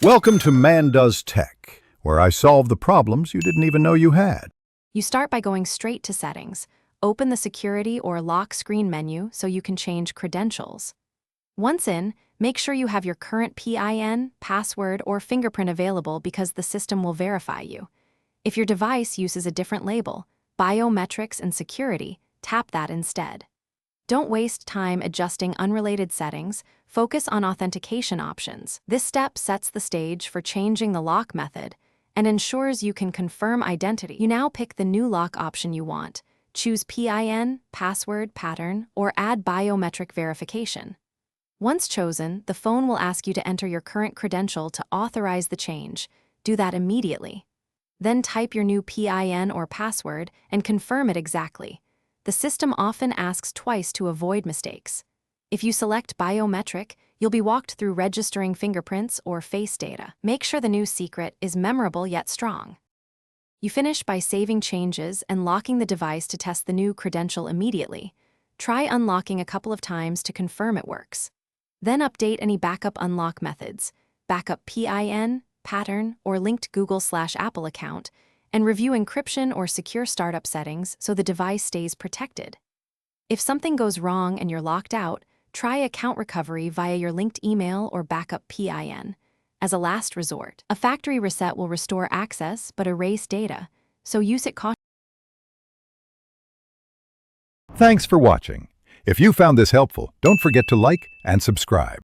Welcome to Man Does Tech, where I solve the problems you didn't even know you had. You start by going straight to Settings. Open the Security or Lock Screen menu so you can change credentials. Once in, make sure you have your current PIN, password, or fingerprint available because the system will verify you. If your device uses a different label, Biometrics and Security, tap that instead. Don't waste time adjusting unrelated settings, focus on authentication options. This step sets the stage for changing the lock method and ensures you can confirm identity. You now pick the new lock option you want. Choose PIN, password, pattern, or add biometric verification. Once chosen, the phone will ask you to enter your current credential to authorize the change. Do that immediately. Then type your new PIN or password and confirm it exactly. The system often asks twice to avoid mistakes. If you select biometric, you'll be walked through registering fingerprints or face data. Make sure the new secret is memorable yet strong. You finish by saving changes and locking the device to test the new credential immediately. Try unlocking a couple of times to confirm it works. Then update any backup unlock methods, backup PIN, pattern, or linked Google/Apple account, and review encryption or secure startup settings so the device stays protected. If something goes wrong and you're locked out, try account recovery via your linked email or backup PIN. As a last resort, a factory reset will restore access but erase data, so use it cautiously. Thanks for watching. If you found this helpful, don't forget to like and subscribe.